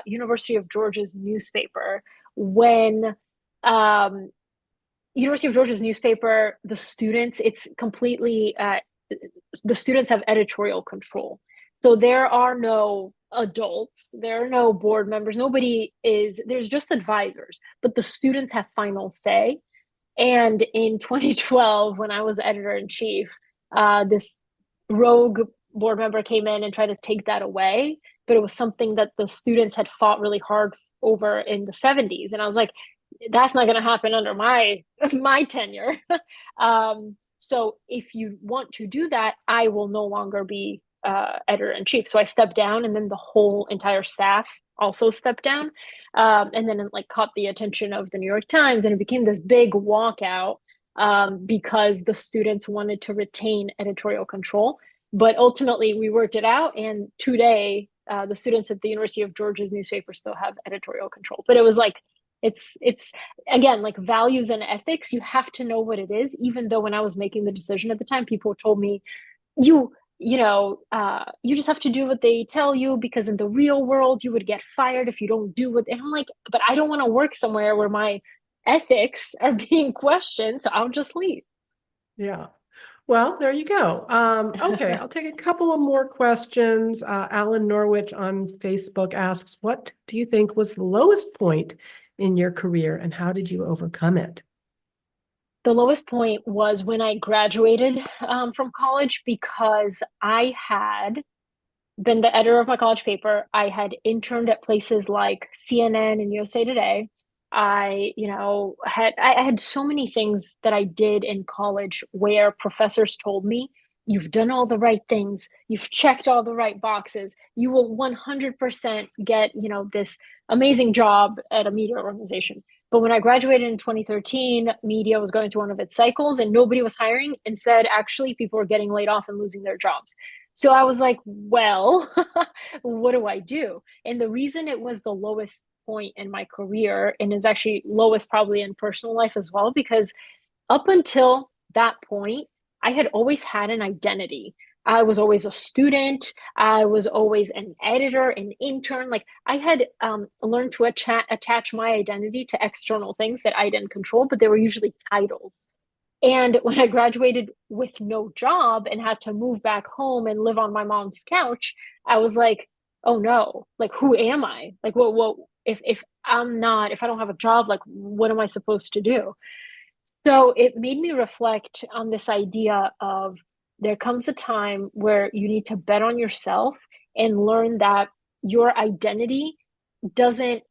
B: University of Georgia's newspaper when um University of Georgia's newspaper, the students, it's completely the students have editorial control. So there are no adults, there are no board members, there's just advisors, but the students have final say. And in 2012, when I was editor in chief, this rogue board member came in and tried to take that away. But it was something that the students had fought really hard over in the 70s. And I was like, that's not going to happen under my tenure. So if you want to do that, I will no longer be editor in chief. So I stepped down, and then the whole entire staff also stepped down. And then it like caught the attention of the New York Times, and it became this big walkout because the students wanted to retain editorial control. But ultimately, we worked it out, and today the students at the University of Georgia's newspaper still have editorial control. But it was like It's again, like values and ethics, you have to know what it is. Even though when I was making the decision at the time, people told me, you just have to do what they tell you, because in the real world you would get fired if you don't do what. And I'm like, but I don't want to work somewhere where my ethics are being questioned, so I'll just leave.
A: Yeah. Well, there you go. Okay, I'll take a couple of more questions. Alan Norwich on Facebook asks, what do you think was the lowest point in your career and how did you overcome it?
B: The lowest point was when I graduated from college, because I had been the editor of my college paper. I had interned at places like CNN and USA Today. I had so many things that I did in college where professors told me, you've done all the right things, you've checked all the right boxes, you will 100% get, this amazing job at a media organization. But when I graduated in 2013, media was going through one of its cycles and nobody was hiring. Instead, actually, people were getting laid off and losing their jobs. So I was like, well, what do I do? And the reason it was the lowest point in my career, and is actually lowest probably in personal life as well, because up until that point, I had always had an identity. I was always a student. I was always an editor, an intern. Like I had learned to attach my identity to external things that I didn't control, but they were usually titles. And when I graduated with no job and had to move back home and live on my mom's couch, I was like, oh no, like who am I? Like what if I don't have a job, like what am I supposed to do? So it made me reflect on this idea of there comes a time where you need to bet on yourself and learn that your identity doesn't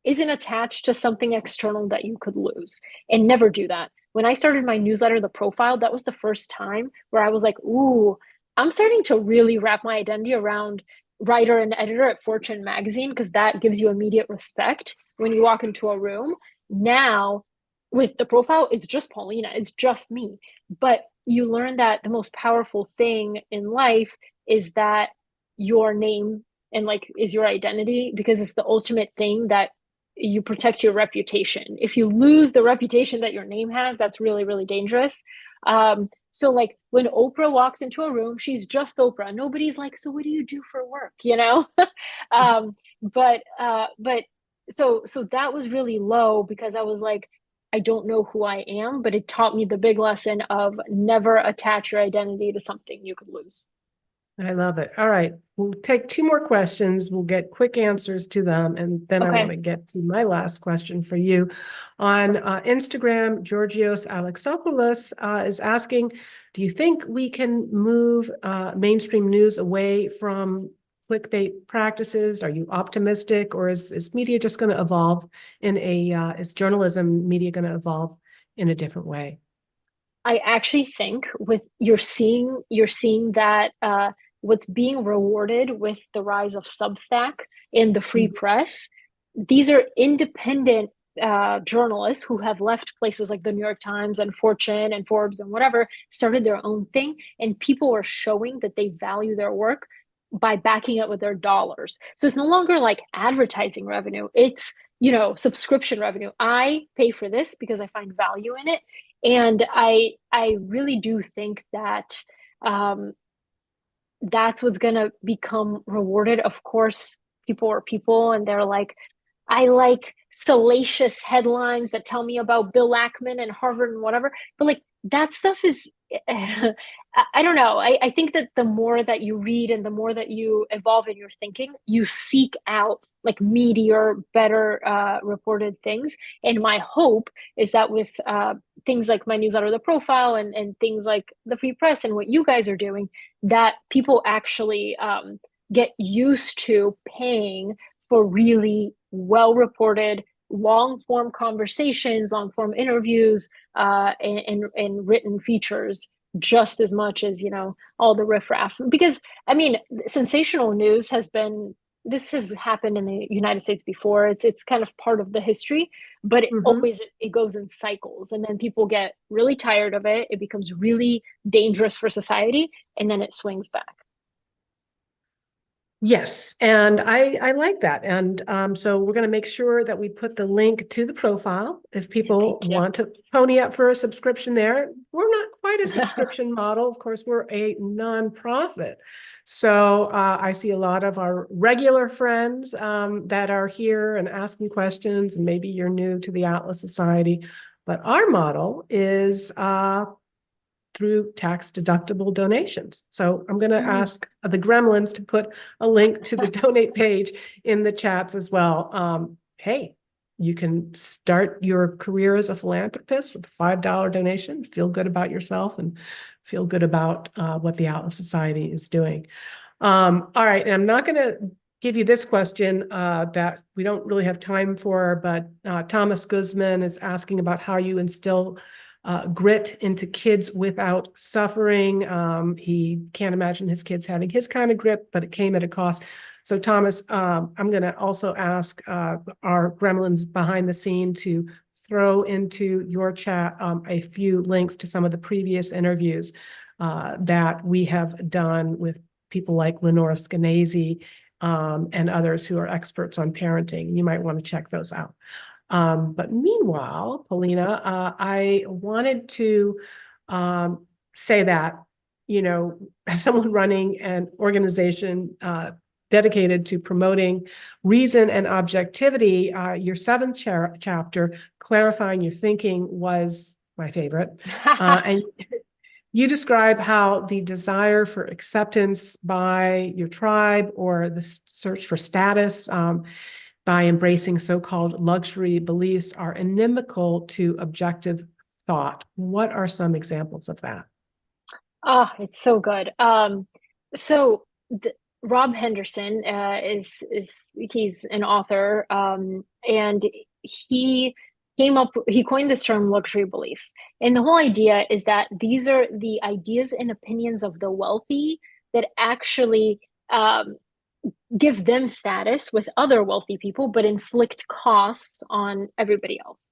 B: isn't attached to something external that you could lose, and never do that. When I started my newsletter, The Profile, that was the first time where I was like, ooh, I'm starting to really wrap my identity around writer and editor at Fortune magazine, because that gives you immediate respect when you walk into a room. Now with The Profile, it's just Polina, it's just me. But you learn that the most powerful thing in life is that your name and like is your identity, because it's the ultimate thing that you protect your reputation. If you lose the reputation that your name has, that's really, really dangerous. So like when Oprah walks into a room, she's just Oprah. Nobody's like, so what do you do for work? But so that was really low, because I was like, I don't know who I am, but it taught me the big lesson of never attach your identity to something you could lose.
A: I love it. All right. We'll take two more questions. We'll get quick answers to them. And then I want
B: Okay.
A: to get to my last question for you. On Instagram, Georgios Alexopoulos is asking, do you think we can move mainstream news away from clickbait practices? Are you optimistic, or is media just going to evolve is journalism media going to evolve in a different way?
B: I actually think with you're seeing that what's being rewarded with the rise of Substack and the free
A: Mhm.
B: press, these are independent journalists who have left places like the New York Times and Fortune and Forbes and whatever, started their own thing, and people are showing that they value their work by backing it with their dollars. So it's no longer like advertising revenue; it's subscription revenue. I pay for this because I find value in it, and I really do think that um, that's what's going to become rewarded. Of course, people are people, and they're like, I like salacious headlines that tell me about Bill Ackman and Harvard and whatever. But like that stuff is, I don't know. I think that the more that you read and the more that you evolve in your thinking, you seek out like meatier, better reported things. And my hope is that with things like my newsletter, The Profile, and things like the Free Press and what you guys are doing, that people actually get used to paying for really well reported long form conversations, long form interviews, and written features just as much as all the riffraff. Because I mean, sensational news has been this has happened in the United States before. It's kind of part of the history, but it goes in cycles, and then people get really tired of it. It becomes really dangerous for society, and then it swings back.
A: Yes, and I like that. And so we're going to make sure that we put the link to the profile if people
B: Thank you.
A: want to pony up for a subscription there. We're not quite a subscription model. Of course, we're a nonprofit. So I see a lot of our regular friends that are here and asking questions, and maybe you're new to the Atlas Society. But our model is through tax-deductible donations. So I'm going to ask the gremlins to put a link to the donate page in the chats as well. Hey, you can start your career as a philanthropist with a $5 donation, feel good about yourself and feel good about what the Atlas Society is doing. All right, and I'm not going to give you this question that we don't really have time for, but Thomas Guzman is asking about how you instill grit into kids without suffering. He can't imagine his kids having his kind of grit, but it came at a cost. So Thomas, I'm going to also ask our gremlins behind the scene to throw into your chat a few links to some of the previous interviews that we have done with people like Lenora Skenazy and others who are experts on parenting. You might want to check those out. But meanwhile, Polina, I wanted to say that, you know, as someone running an organization dedicated to promoting reason and objectivity, your seventh chapter, Clarifying Your Thinking, was my favorite. And you describe how the desire for acceptance by your tribe or the search for status by embracing so-called luxury beliefs are inimical to objective thought. What are some examples of that?
B: Oh, it's so good. So Rob Henderson is he's an author, and he he coined this term luxury beliefs. And the whole idea is that these are the ideas and opinions of the wealthy that actually give them status with other wealthy people, but inflict costs on everybody else.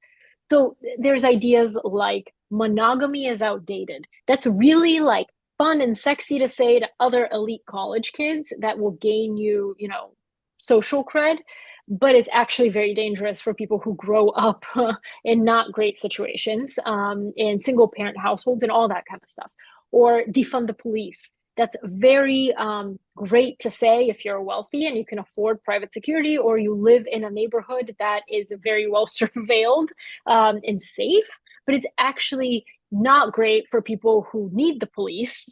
B: So there's ideas like monogamy is outdated. That's really like fun and sexy to say to other elite college kids that will gain you, you know, social cred, but it's actually very dangerous for people who grow up in not great situations, in single parent households and all that kind of stuff. Or defund the police. That's very great to say if you're wealthy and you can afford private security, or you live in a neighborhood that is very well surveilled and safe. But it's actually not great for people who need the police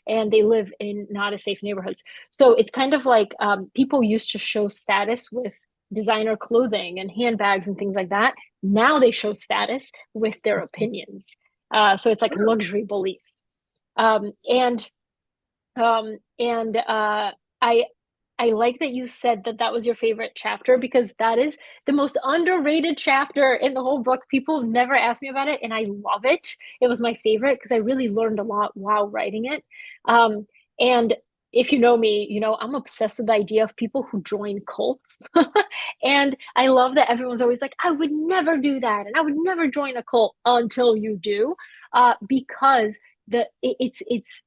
B: and they live in not as safe neighborhoods. So it's kind of like people used to show status with designer clothing and handbags and things like that. Now they show status with their opinions. So it's like luxury beliefs. Um, and and I like that you said that that was your favorite chapter, because that is the most underrated chapter in the whole book. People never ask me about it, and I love it. It was my favorite because I really learned a lot while writing it. And if you know me, you know I'm obsessed with the idea of people who join cults. And I love that everyone's always like, I would never do that, and I would never join a cult until you do, because it's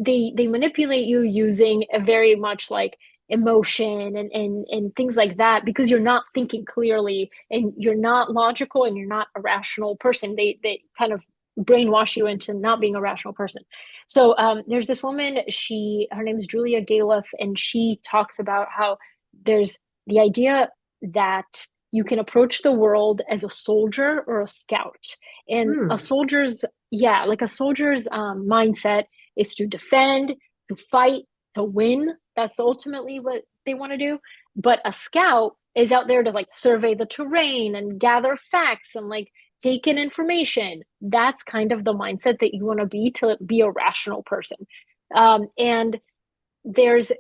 B: they manipulate you using a very much like emotion and things like that, because you're not thinking clearly and you're not logical and you're not a rational person. They kind of brainwash you into not being a rational person. So there's this woman, her name's Julia Galef, and she talks about how there's the idea that you can approach the world as a soldier or a scout. And a soldier's, yeah, like a soldier's mindset is to defend, to fight, to win. That's ultimately what they want to do. But a scout is out there to like survey the terrain and gather facts and like take in information. That's kind of the mindset that you want to be a rational person. And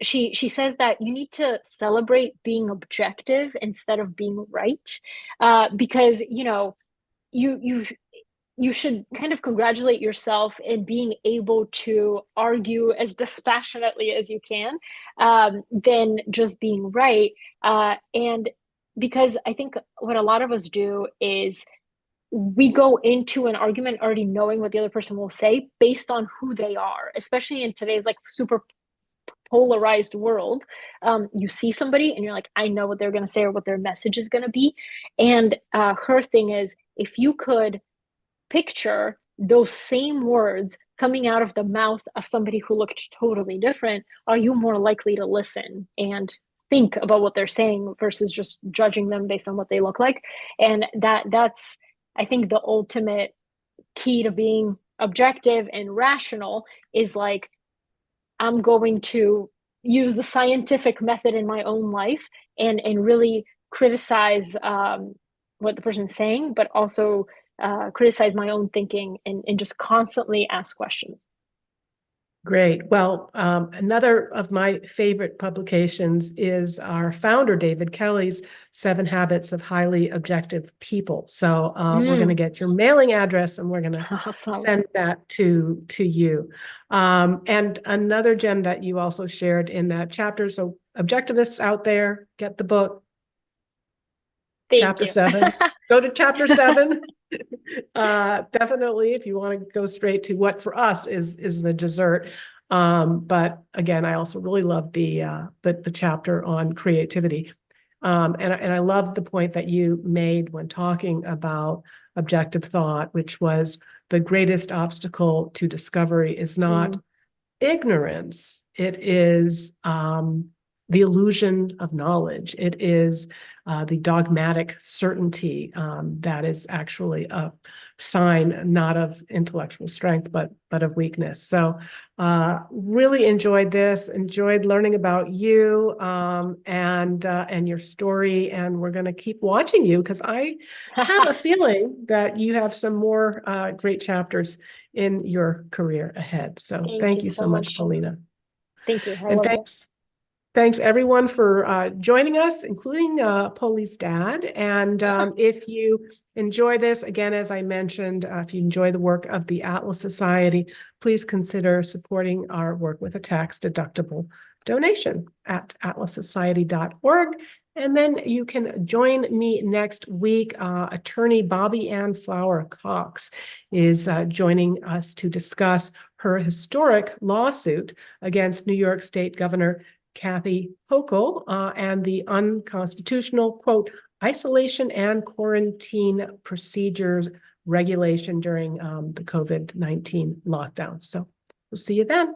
B: she says that you need to celebrate being objective instead of being right, because you know you should kind of congratulate yourself in being able to argue as dispassionately as you can, than just being right. And because I think what a lot of us do is we go into an argument already knowing what the other person will say based on who they are, especially in today's like super polarized world, you see somebody and you're like, I know what they're going to say or what their message is going to be. And her thing is, if you could picture those same words coming out of the mouth of somebody who looked totally different, are you more likely to listen and think about what they're saying versus just judging them based on what they look like? And that's, I think, the ultimate key to being objective and rational is like, I'm going to use the scientific method in my own life and really criticize what the person's saying, but also criticize my own thinking and just constantly ask questions.
A: Great. Well, another of my favorite publications is our founder, David Kelly's 7 Habits of Highly Objective People. So we're going to get your mailing address and we're going to
B: Awesome.
A: send that to you. And another gem that you also shared in that chapter. So objectivists out there, get the book. Chapter 7. Go to chapter 7. Definitely, if you want to go straight to what for us is the dessert. But again, I also really love the chapter on creativity. And I love the point that you made when talking about objective thought, which was the greatest obstacle to discovery is not ignorance. It is the illusion of knowledge. It is the dogmatic certainty that is actually a sign not of intellectual strength, but of weakness. So really enjoyed this, enjoyed learning about you and your story. And we're going to keep watching you because I have a feeling that you have some more great chapters in your career ahead. So thank you so much, Polina.
B: Thank you.
A: And thanks everyone for joining us, including Poli's dad. And if you enjoy this, again, as I mentioned, if you enjoy the work of the Atlas Society, please consider supporting our work with a tax-deductible donation at atlassociety.org. And then you can join me next week. Attorney Bobby Ann Flower Cox is joining us to discuss her historic lawsuit against New York State Governor Kathy Hochul and the unconstitutional, quote, isolation and quarantine procedures regulation during the COVID-19 lockdown. So we'll see you then.